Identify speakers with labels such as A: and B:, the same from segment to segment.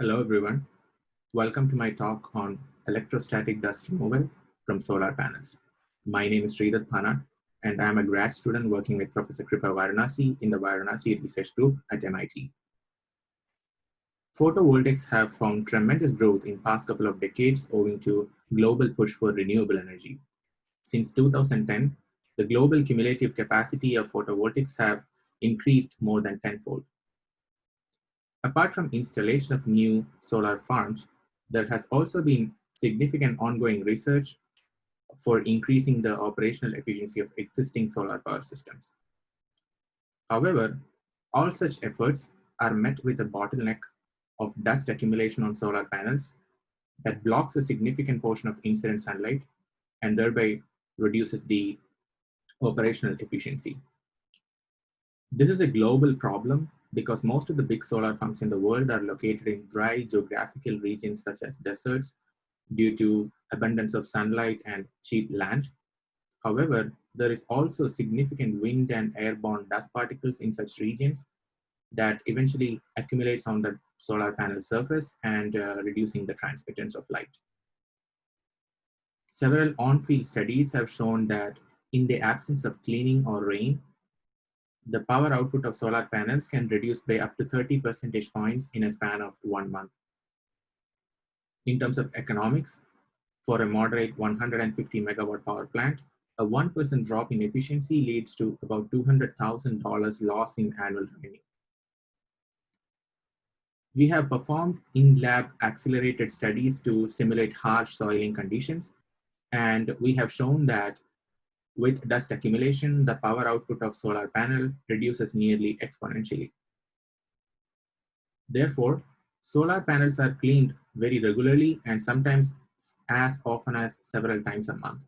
A: Hello everyone, welcome to my talk on electrostatic dust removal from solar panels. My name is Sridhar Phanat and I am a grad student working with Professor Kripa Varanasi in the Varanasi Research Group at MIT. Photovoltaics have found tremendous growth in past couple of decades owing to global push for renewable energy. Since 2010, the global cumulative capacity of photovoltaics have increased more than tenfold. Apart from installation of new solar farms, there has also been significant ongoing research for increasing the operational efficiency of existing solar power systems. However, all such efforts are met with a bottleneck of dust accumulation on solar panels that blocks a significant portion of incident sunlight and thereby reduces the operational efficiency. This is a global problem because most of the big solar farms in the world are located in dry geographical regions such as deserts due to abundance of sunlight and cheap land. However, there is also significant wind and airborne dust particles in such regions that eventually accumulates on the solar panel surface and reducing the transmittance of light. Several on-field studies have shown that in the absence of cleaning or rain, the power output of solar panels can reduce by up to 30 percentage points in a span of 1 month. In terms of economics, for a moderate 150 megawatt power plant, a 1% drop in efficiency leads to about $200,000 loss in annual revenue. We have performed in-lab accelerated studies to simulate harsh soiling conditions, and we have shown that with dust accumulation, the power output of solar panel reduces nearly exponentially. Therefore, solar panels are cleaned very regularly and sometimes as often as several times a month.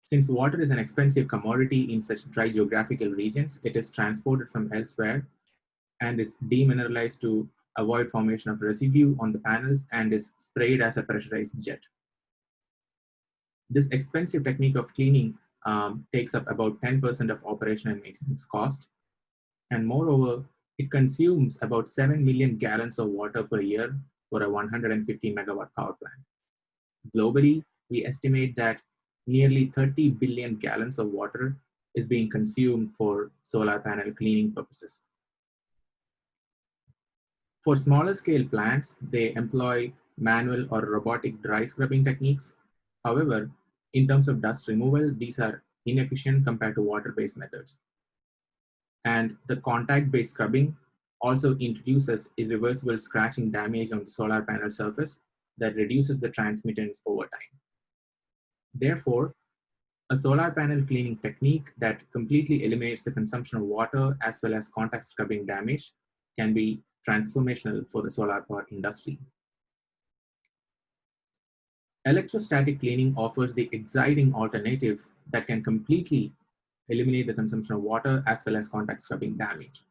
A: Since water is an expensive commodity in such dry geographical regions, it is transported from elsewhere and is demineralized to avoid formation of residue on the panels and is sprayed as a pressurized jet. This expensive technique of cleaning takes up about 10% of operation and maintenance cost. And moreover, it consumes about 7 million gallons of water per year for a 150 megawatt power plant. Globally, we estimate that nearly 30 billion gallons of water is being consumed for solar panel cleaning purposes. For smaller scale plants, they employ manual or robotic dry scrubbing techniques. However, in terms of dust removal, these are inefficient compared to water-based methods. And the contact-based scrubbing also introduces irreversible scratching damage on the solar panel surface that reduces the transmittance over time. Therefore, a solar panel cleaning technique that completely eliminates the consumption of water as well as contact scrubbing damage can be transformational for the solar power industry. Electrostatic cleaning offers the exciting alternative that can completely eliminate the consumption of water as well as contact scrubbing damage.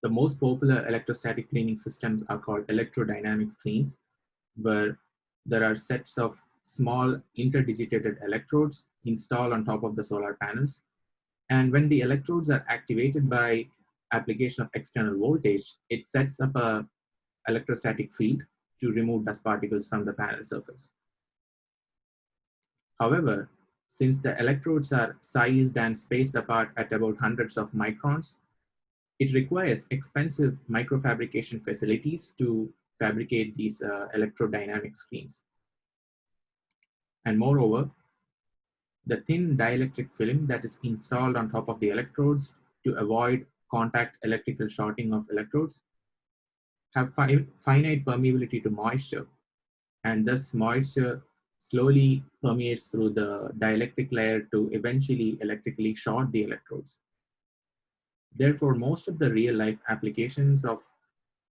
A: The most popular electrostatic cleaning systems are called electrodynamic screens, where there are sets of small interdigitated electrodes installed on top of the solar panels. And when the electrodes are activated by application of external voltage, it sets up an electrostatic field to remove dust particles from the panel surface. However, since the electrodes are sized and spaced apart at about hundreds of microns, it requires expensive microfabrication facilities to fabricate these electrodynamic screens. And moreover, the thin dielectric film that is installed on top of the electrodes to avoid contact electrical shorting of electrodes have finite permeability to moisture, and thus moisture slowly permeates through the dielectric layer to eventually electrically short the electrodes. Therefore, most of the real-life applications of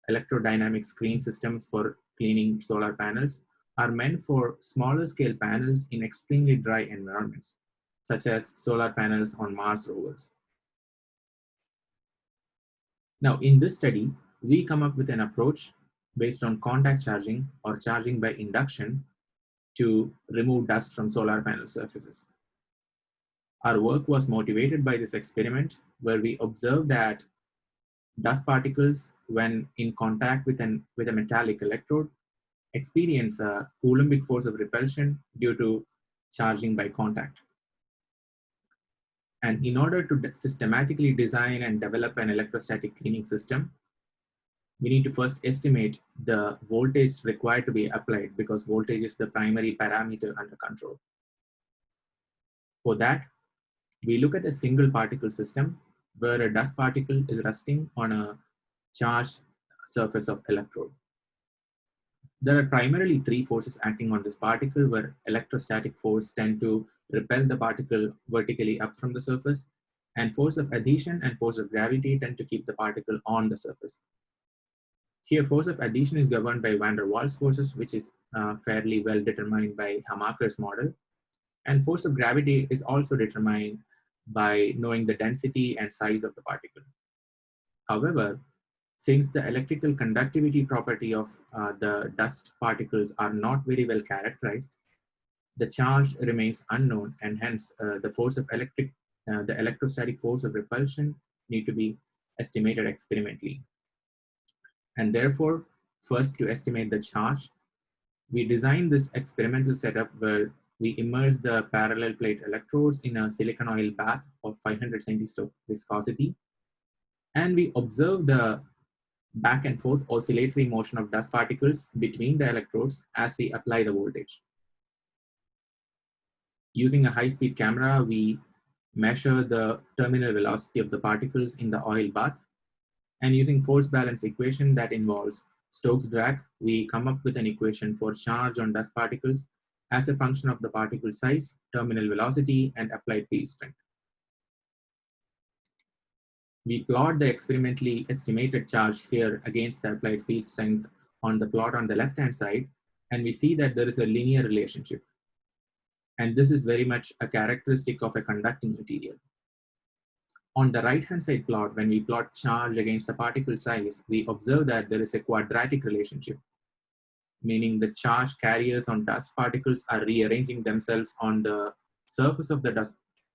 A: electrodynamic screen systems for cleaning solar panels are meant for smaller scale panels in extremely dry environments, such as solar panels on Mars rovers. Now, in this study, we come up with an approach based on contact charging or charging by induction to remove dust from solar panel surfaces. Our work was motivated by this experiment where we observed that Dust particles, when in contact with a metallic electrode, experience a Coulombic force of repulsion due to charging by contact. And in order to systematically design and develop an electrostatic cleaning system, we need to first estimate the voltage required to be applied, because voltage is the primary parameter under control. For that, we look at a single particle system where a dust particle is resting on a charged surface of electrode. There are primarily three forces acting on this particle, where electrostatic force tend to repel the particle vertically up from the surface, and force of adhesion and force of gravity tend to keep the particle on the surface. Here, force of adhesion is governed by van der Waals forces, which is fairly well determined by Hamaker's model. And force of gravity is also determined by knowing the density and size of the particle. However, since the electrical conductivity property of the dust particles are not very well characterized, the charge remains unknown, and hence the electrostatic force of repulsion need to be estimated experimentally. And therefore, first, to estimate the charge, we designed this experimental setup where we immerse the parallel plate electrodes in a silicon oil bath of 500 centistokes viscosity, and we observe the back and forth oscillatory motion of dust particles between the electrodes as we apply the voltage. Using a high-speed camera, we measure the terminal velocity of the particles in the oil bath, and using force balance equation that involves Stokes drag, we come up with an equation for charge on dust particles as a function of the particle size, terminal velocity, and applied field strength. We plot the experimentally estimated charge here against the applied field strength on the plot on the left-hand side, and we see that there is a linear relationship. And this is very much a characteristic of a conducting material. On the right-hand side plot, when we plot charge against the particle size, we observe that there is a quadratic relationship, meaning the charge carriers on dust particles are rearranging themselves on the surface of the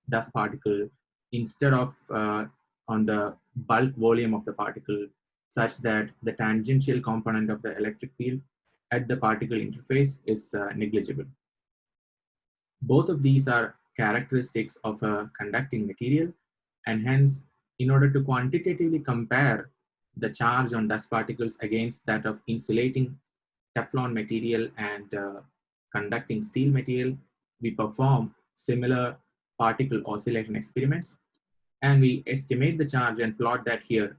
A: dust particle instead of on the bulk volume of the particle, such that the tangential component of the electric field at the particle interface is negligible. Both of these are characteristics of a conducting material, and hence, in order to quantitatively compare the charge on dust particles against that of insulating Teflon material and conducting steel material, we perform similar particle oscillation experiments, and we estimate the charge and plot that here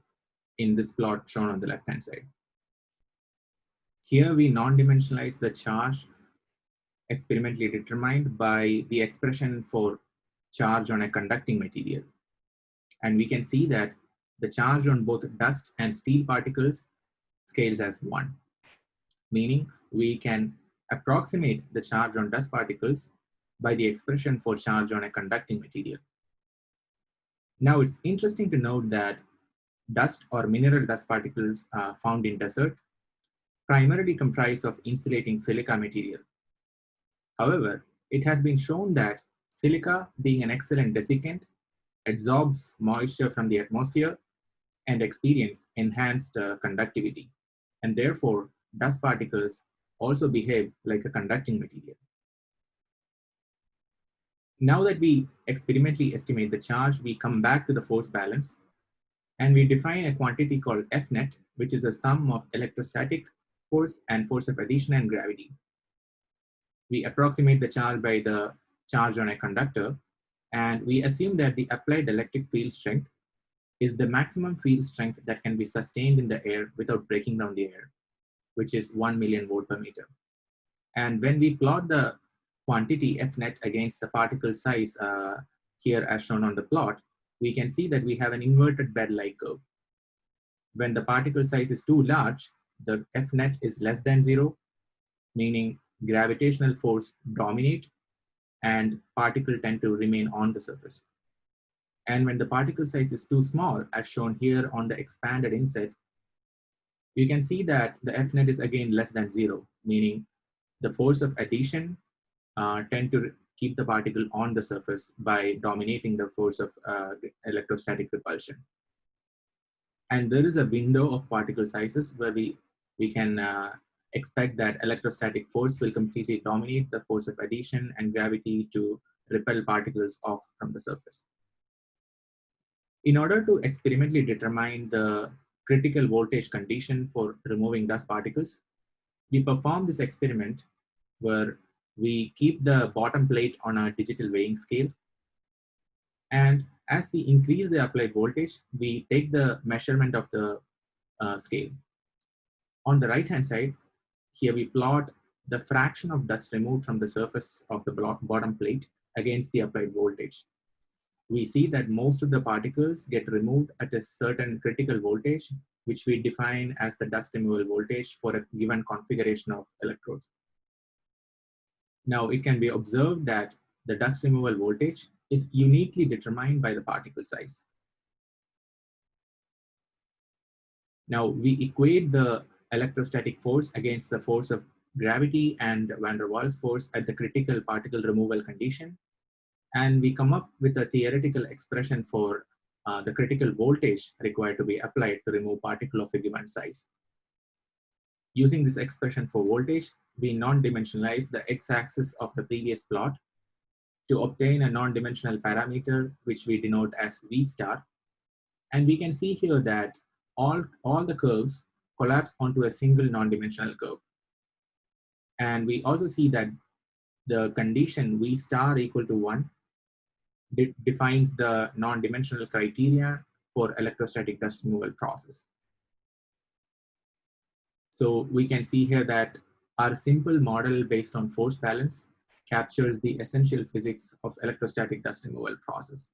A: in this plot shown on the left-hand side. Here we non-dimensionalize the charge experimentally determined by the expression for charge on a conducting material. And we can see that the charge on both dust and steel particles scales as 1, meaning we can approximate the charge on dust particles by the expression for charge on a conducting material. Now, it's interesting to note that dust or mineral dust particles found in desert primarily comprise of insulating silica material. However, it has been shown that silica, being an excellent desiccant, absorbs moisture from the atmosphere and experience enhanced conductivity. And therefore, dust particles also behave like a conducting material. Now that we experimentally estimate the charge, we come back to the force balance, and we define a quantity called F net, which is a sum of electrostatic force and force of adhesion and gravity. We approximate the charge by the charge on a conductor, and we assume that the applied electric field strength is the maximum field strength that can be sustained in the air without breaking down the air, which is 1 million volt per meter. And when we plot the quantity F net against the particle size here as shown on the plot, we can see that we have an inverted bed-like curve. When the particle size is too large, the F net is less than 0, meaning gravitational force dominate and particle tend to remain on the surface. And when the particle size is too small, as shown here on the expanded inset, you can see that the F net is again less than 0, meaning the force of adhesion tend to keep the particle on the surface by dominating the force of electrostatic repulsion. And there is a window of particle sizes where we can expect that electrostatic force will completely dominate the force of adhesion and gravity to repel particles off from the surface. In order to experimentally determine the critical voltage condition for removing dust particles, we perform this experiment where we keep the bottom plate on a digital weighing scale. And as we increase the applied voltage, we take the measurement of the scale. On the right-hand side, here we plot the fraction of dust removed from the surface of the bottom plate against the applied voltage. We see that most of the particles get removed at a certain critical voltage, which we define as the dust removal voltage for a given configuration of electrodes. Now, it can be observed that the dust removal voltage is uniquely determined by the particle size. Now, we equate the electrostatic force against the force of gravity and van der Waals force at the critical particle removal condition. And we come up with a theoretical expression for the critical voltage required to be applied to remove particle of a given size. Using this expression for voltage, we non-dimensionalize the x-axis of the previous plot to obtain a non-dimensional parameter, which we denote as V star. And we can see here that all the curves collapse onto a single non-dimensional curve. And we also see that the condition V star equal to 1 defines the non-dimensional criteria for electrostatic dust removal process. So we can see here that our simple model based on force balance captures the essential physics of electrostatic dust removal process.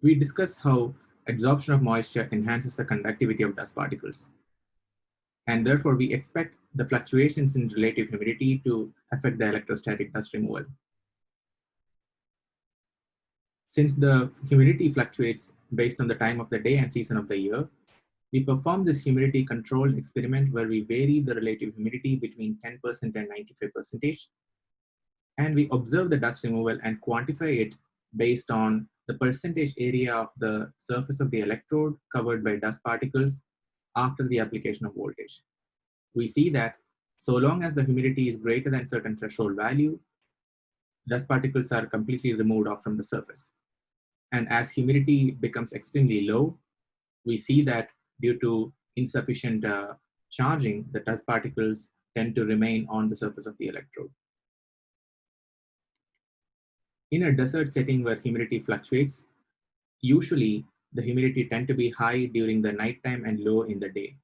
A: We discussed how adsorption of moisture enhances the conductivity of dust particles. And therefore, we expect the fluctuations in relative humidity to affect the electrostatic dust removal. Since the humidity fluctuates based on the time of the day and season of the year, we perform this humidity control experiment where we vary the relative humidity between 10% and 95%. And we observe the dust removal and quantify it based on the percentage area of the surface of the electrode covered by dust particles after the application of voltage. We see that so long as the humidity is greater than certain threshold value, dust particles are completely removed off from the surface. And as humidity becomes extremely low, we see that due to insufficient charging, the dust particles tend to remain on the surface of the electrode. In a desert setting where humidity fluctuates, usually the humidity tends to be high during the nighttime and low in the day.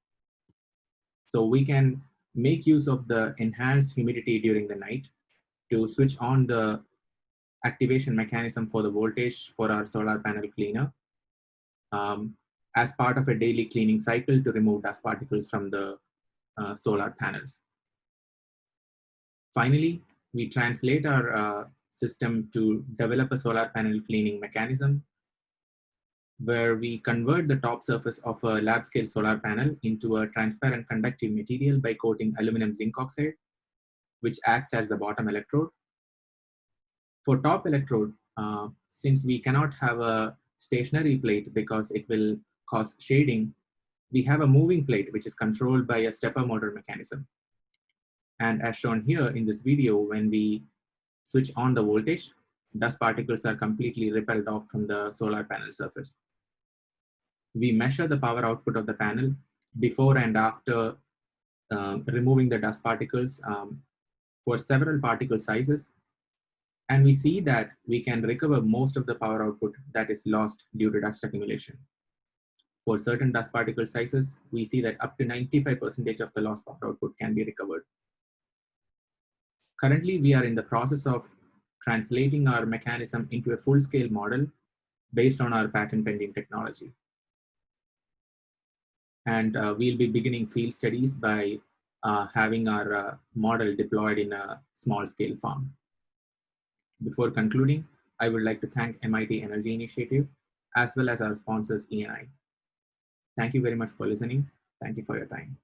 A: So we can make use of the enhanced humidity during the night to switch on the activation mechanism for the voltage for our solar panel cleaner as part of a daily cleaning cycle to remove dust particles from the solar panels. Finally, we translate our system to develop a solar panel cleaning mechanism where we convert the top surface of a lab scale solar panel into a transparent conductive material by coating aluminum zinc oxide, which acts as the bottom electrode. For top electrode, since we cannot have a stationary plate because it will cause shading, we have a moving plate which is controlled by a stepper motor mechanism. And as shown here in this video, when we switch on the voltage, dust particles are completely repelled off from the solar panel surface. We measure the power output of the panel before and after removing the dust particles for several particle sizes. And we see that we can recover most of the power output that is lost due to dust accumulation. For certain dust particle sizes, we see that up to 95% of the lost power output can be recovered. Currently, we are in the process of translating our mechanism into a full-scale model based on our patent-pending technology. And we'll be beginning field studies by having our model deployed in a small-scale farm. Before concluding, I would like to thank MIT Energy Initiative, as well as our sponsors, E&I. Thank you very much for listening. Thank you for your time.